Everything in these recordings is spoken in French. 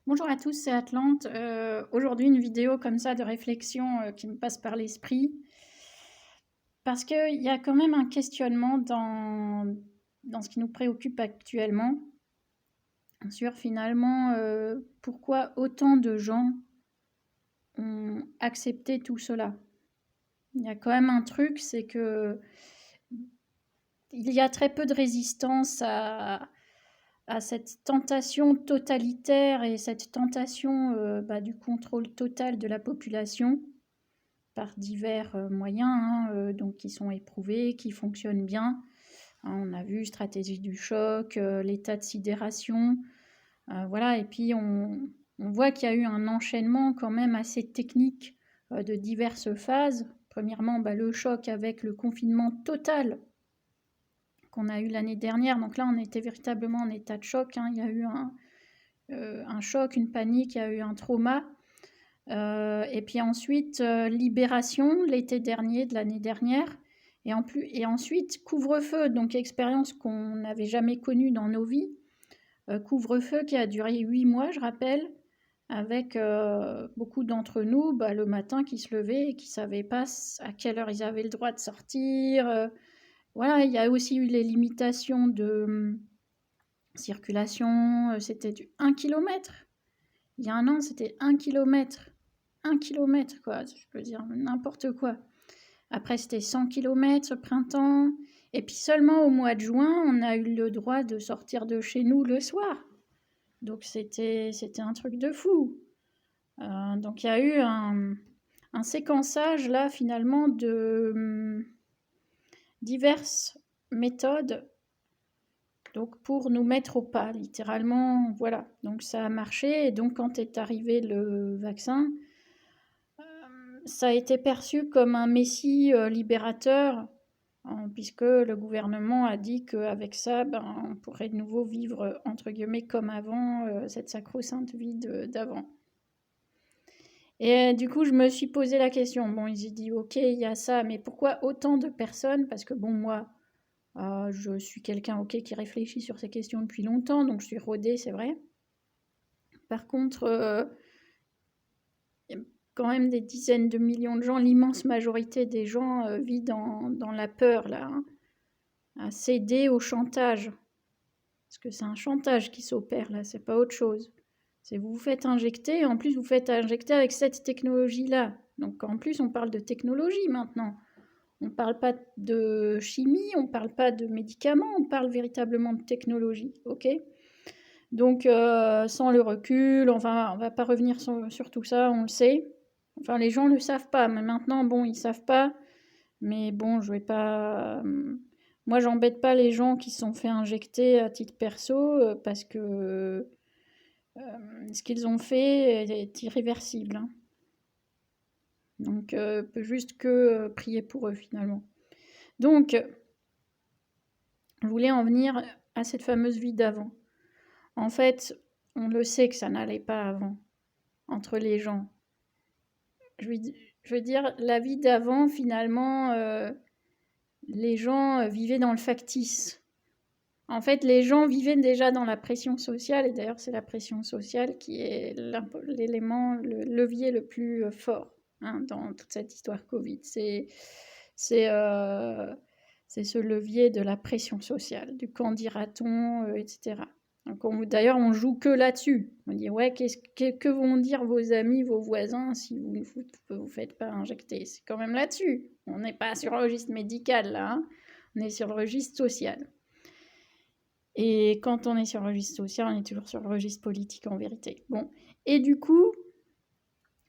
Bonjour à tous, c'est Atlante. Aujourd'hui, une vidéo comme ça de réflexion qui me passe par l'esprit. Parce qu'il y a quand même un questionnement dans ce qui nous préoccupe actuellement sur finalement pourquoi autant de gens ont accepté tout cela. Il y a quand même un truc, c'est que il y a très peu de résistance à cette tentation totalitaire et cette tentation du contrôle total de la population par divers moyens, donc qui sont éprouvés, qui fonctionnent bien. On a vu stratégie du choc, l'état de sidération, voilà. Et puis on voit qu'il y a eu un enchaînement quand même assez technique de diverses phases. Premièrement, le choc avec le confinement total qu'on a eu l'année dernière. Donc là, on était véritablement en état de choc. Il y a eu un choc, une panique, il y a eu un trauma. Et puis ensuite, libération l'été dernier, de l'année dernière. Et ensuite, couvre-feu, donc expérience qu'on n'avait jamais connue dans nos vies. Couvre-feu qui a duré 8 mois, je rappelle, avec beaucoup d'entre nous, le matin, qui se levaient et qui ne savaient pas à quelle heure ils avaient le droit de sortir. Voilà, il y a aussi eu les limitations de circulation, c'était du 1 km. Il y a un an, c'était 1 km. 1 km, quoi, je peux dire n'importe quoi. Après, c'était 100 km ce printemps. Et puis seulement au mois de juin, on a eu le droit de sortir de chez nous le soir. Donc c'était un truc de fou. Donc il y a eu un séquençage là finalement de diverses méthodes donc pour nous mettre au pas, littéralement, voilà. Donc ça a marché, et donc quand est arrivé le vaccin, ça a été perçu comme un messie libérateur, puisque le gouvernement a dit qu'avec ça, on pourrait de nouveau vivre, entre guillemets, comme avant, cette sacro-sainte vie d'avant. Et du coup, je me suis posé la question. Bon, ils ont dit, ok, il y a ça, mais pourquoi autant de personnes? Parce que bon, moi, je suis quelqu'un, ok, qui réfléchit sur ces questions depuis longtemps, donc je suis rodée, c'est vrai. Par contre, il y a quand même des dizaines de millions de gens, l'immense majorité des gens vit dans la peur, là, à céder au chantage. Parce que c'est un chantage qui s'opère, là, c'est pas autre chose. C'est vous vous faites injecter, et en plus vous faites injecter avec cette technologie-là. Donc en plus on parle de technologie maintenant. On ne parle pas de chimie, on ne parle pas de médicaments, on parle véritablement de technologie, ok? Donc sans le recul, on va pas revenir sur tout ça, on le sait. Enfin les gens ne le savent pas, mais maintenant bon ils savent pas. Mais bon je vais pas... Moi j'embête pas les gens qui se sont fait injecter à titre perso parce que ce qu'ils ont fait est irréversible, hein. Donc peut juste que prier pour eux finalement. Donc je voulais en venir à cette fameuse vie d'avant. En fait, on le sait que ça n'allait pas avant, entre les gens. Je veux dire, la vie d'avant, finalement, les gens vivaient dans le factice. En fait, les gens vivaient déjà dans la pression sociale, et d'ailleurs, c'est la pression sociale qui est l'élément, le levier le plus fort, dans toute cette histoire Covid. C'est ce levier de la pression sociale, du qu'en dira-t-on, etc. Donc d'ailleurs, on joue que là-dessus. On dit, ouais, que vont dire vos amis, vos voisins si vous ne vous faites pas injecter? C'est quand même là-dessus. On n'est pas sur le registre médical, là, hein. On est sur le registre social. Et quand on est sur le registre social, on est toujours sur le registre politique en vérité. Bon, et du coup,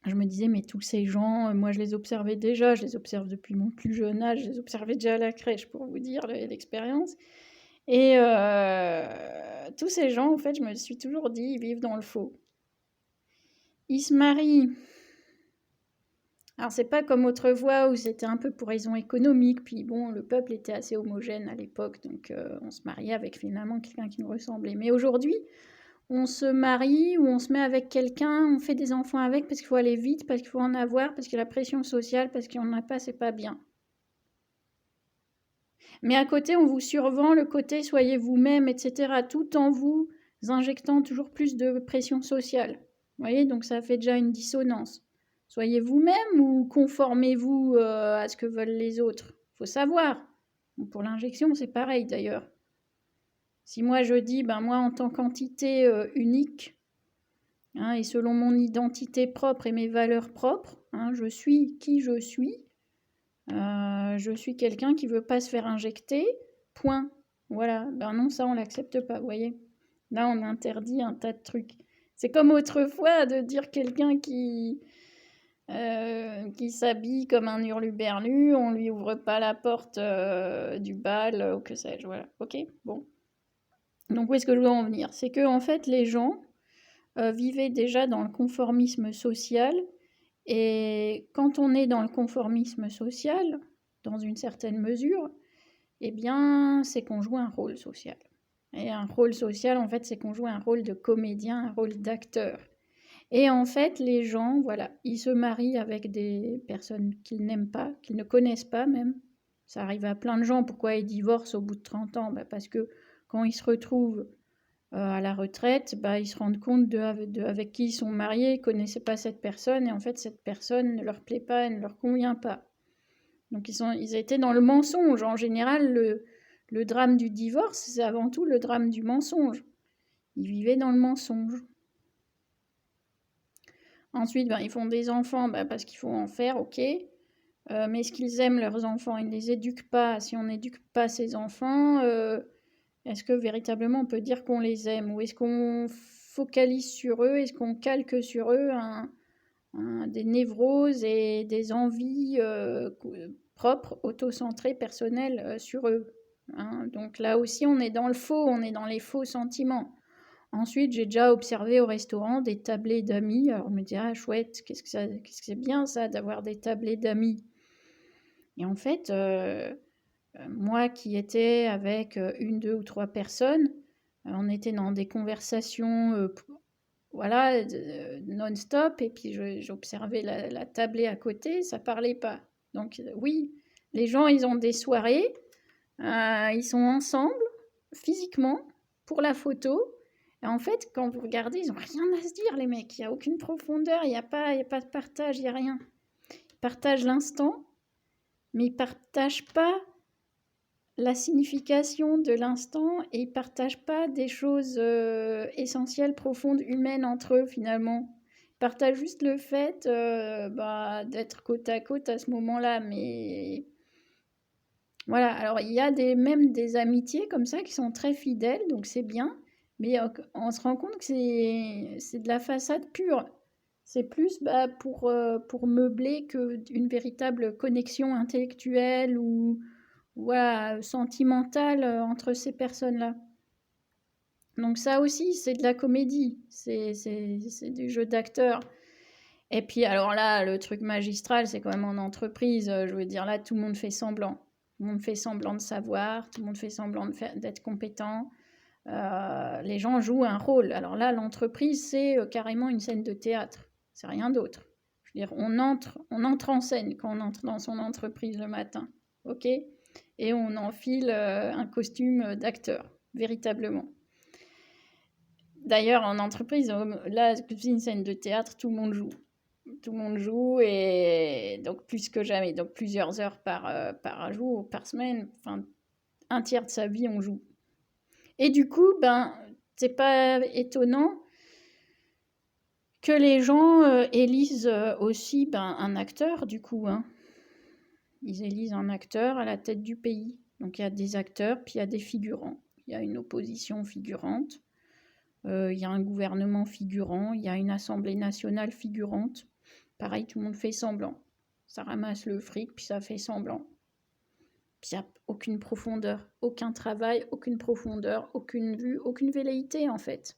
je me disais, mais tous ces gens, moi je les observais déjà, je les observe depuis mon plus jeune âge, je les observais déjà à la crèche pour vous dire l'expérience. Et tous ces gens, en fait, je me suis toujours dit, ils vivent dans le faux. Ils se marient. Alors c'est pas comme autrefois où c'était un peu pour raison économique, puis bon, le peuple était assez homogène à l'époque, donc on se mariait avec finalement quelqu'un qui nous ressemblait. Mais aujourd'hui, on se marie ou on se met avec quelqu'un, on fait des enfants avec parce qu'il faut aller vite, parce qu'il faut en avoir, parce qu'il y a la pression sociale, parce qu'il n'y en a pas, c'est pas bien. Mais à côté, on vous survend le côté soyez vous-même, etc., tout en vous injectant toujours plus de pression sociale. Vous voyez, donc ça fait déjà une dissonance. Soyez vous-même ou conformez-vous à ce que veulent les autres. Il faut savoir. Donc pour l'injection, c'est pareil d'ailleurs. Si moi je dis, ben moi en tant qu'entité unique, hein, et selon mon identité propre et mes valeurs propres, hein, je suis qui je suis. Je suis quelqu'un qui veut pas se faire injecter, point. Voilà, ben non, ça on l'accepte pas, vous voyez. Là, on interdit un tas de trucs. C'est comme autrefois de dire quelqu'un qui s'habille comme un hurluberlu, on lui ouvre pas la porte du bal ou que sais-je, voilà. Ok, bon. Donc où est-ce que je veux en venir? C'est que en fait, les gens vivaient déjà dans le conformisme social, et quand on est dans le conformisme social, dans une certaine mesure, eh bien, c'est qu'on joue un rôle social. Et un rôle social, en fait, c'est qu'on joue un rôle de comédien, un rôle d'acteur. Et en fait, les gens, voilà, ils se marient avec des personnes qu'ils n'aiment pas, qu'ils ne connaissent pas même. Ça arrive à plein de gens. Pourquoi ils divorcent au bout de 30 ans? Parce que quand ils se retrouvent à la retraite, ils se rendent compte avec qui ils sont mariés, ils ne connaissaient pas cette personne, et en fait, cette personne ne leur plaît pas, elle ne leur convient pas. Donc, ils étaient dans le mensonge. En général, le drame du divorce, c'est avant tout le drame du mensonge. Ils vivaient dans le mensonge. Ensuite, ils font des enfants parce qu'il faut en faire, ok. Mais est-ce qu'ils aiment leurs enfants? Ils ne les éduquent pas. Si on n'éduque pas ses enfants, est-ce que véritablement on peut dire qu'on les aime? Ou est-ce qu'on focalise sur eux? Est-ce qu'on calque sur eux des névroses et des envies propres, autocentrées, personnelles sur eux, hein? Donc là aussi, on est dans le faux, on est dans les faux sentiments. Ensuite, j'ai déjà observé au restaurant des tablés d'amis. Alors, on me dit, ah chouette, qu'est-ce que c'est bien ça d'avoir des tablés d'amis. Et en fait, moi qui étais avec une, deux ou trois personnes, on était dans des conversations voilà, non-stop, et puis j'observais la tablée à côté, ça parlait pas. Donc oui, les gens, ils ont des soirées, ils sont ensemble, physiquement, pour la photo. Et en fait, quand vous regardez, ils n'ont rien à se dire, les mecs. Il n'y a aucune profondeur, il n'y a pas de partage, il n'y a rien. Ils partagent l'instant, mais ils ne partagent pas la signification de l'instant, et ils ne partagent pas des choses essentielles, profondes, humaines entre eux, finalement. Ils partagent juste le fait d'être côte à côte à ce moment-là, mais... Voilà, alors il y a même des amitiés comme ça qui sont très fidèles, donc c'est bien, mais on se rend compte que c'est de la façade pure. C'est plus pour meubler qu'une véritable connexion intellectuelle ou voilà, sentimentale entre ces personnes-là. Donc ça aussi, c'est de la comédie, c'est du jeu d'acteur. Et puis alors là, le truc magistral, c'est quand même en entreprise, je veux dire, là, tout le monde fait semblant. Tout le monde fait semblant de savoir, tout le monde fait semblant d'être compétent. Les gens jouent un rôle. Alors là, l'entreprise, c'est carrément une scène de théâtre. C'est rien d'autre. Je veux dire, on entre en scène quand on entre dans son entreprise le matin. OK? Et on enfile un costume d'acteur, véritablement. D'ailleurs, en entreprise, là, c'est une scène de théâtre, tout le monde joue. Tout le monde joue, et donc plus que jamais, donc plusieurs heures par jour, par semaine, enfin un tiers de sa vie on joue. Et du coup, c'est pas étonnant que les gens élisent aussi un acteur, du coup, hein. Ils élisent un acteur à la tête du pays. Donc il y a des acteurs, puis il y a des figurants. Il y a une opposition figurante, il y a un gouvernement figurant, il y a une assemblée nationale figurante. Pareil, tout le monde fait semblant. Ça ramasse le fric, puis ça fait semblant. Puis il n'y a aucune profondeur, aucun travail, aucune profondeur, aucune vue, aucune velléité en fait.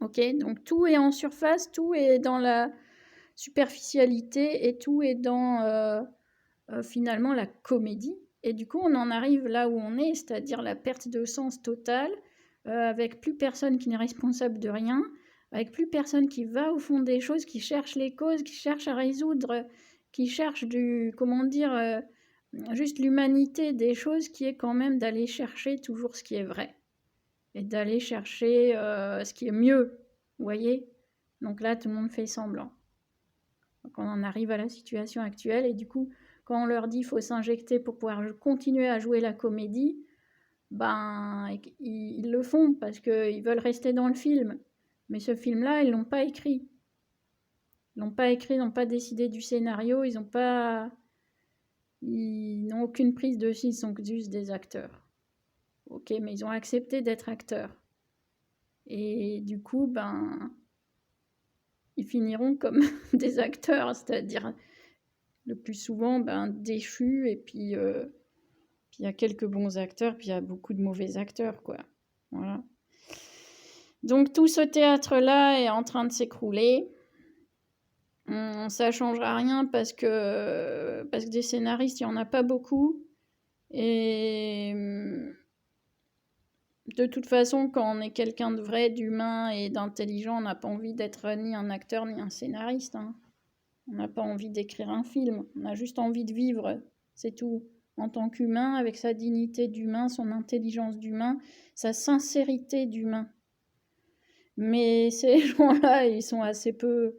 Ok, donc tout est en surface, tout est dans la superficialité, et tout est dans finalement la comédie. Et du coup, on en arrive là où on est, c'est-à-dire la perte de sens totale, avec plus personne qui n'est responsable de rien, avec plus personne qui va au fond des choses, qui cherche les causes, qui cherche à résoudre, qui cherche juste l'humanité des choses, qui est quand même d'aller chercher toujours ce qui est vrai. et d'aller chercher, ce qui est mieux, vous voyez? Donc là, tout le monde fait semblant. Donc on en arrive à la situation actuelle et du coup, quand on leur dit: «Il faut s'injecter pour pouvoir continuer à jouer la comédie», ben, ils le font parce qu'ils veulent rester dans le film. Mais ce film-là, ils l'ont pas écrit. Ils l'ont pas écrit, ils n'ont pas décidé du scénario, ils n'ont aucune prise dessus, ils sont juste des acteurs. OK, mais ils ont accepté d'être acteurs et du coup, ben, ils finiront comme des acteurs, c'est-à-dire le plus souvent, ben, déchus et puis, il y a quelques bons acteurs, puis il y a beaucoup de mauvais acteurs, quoi. Voilà. Donc tout ce théâtre-là est en train de s'écrouler. Ça changera rien parce que des scénaristes, il y en a pas beaucoup et de toute façon, quand on est quelqu'un de vrai, d'humain et d'intelligent, on n'a pas envie d'être ni un acteur ni un scénariste, hein. On n'a pas envie d'écrire un film, on a juste envie de vivre, c'est tout. En tant qu'humain, avec sa dignité d'humain, son intelligence d'humain, sa sincérité d'humain. Mais ces gens-là, ils sont assez peu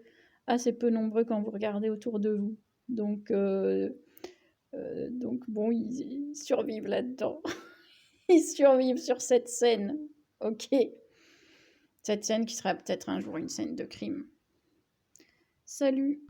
nombreux quand vous regardez autour de vous. Donc bon, ils survivent là-dedans. Ils survivent sur cette scène. OK. Cette scène qui sera peut-être un jour une scène de crime. Salut!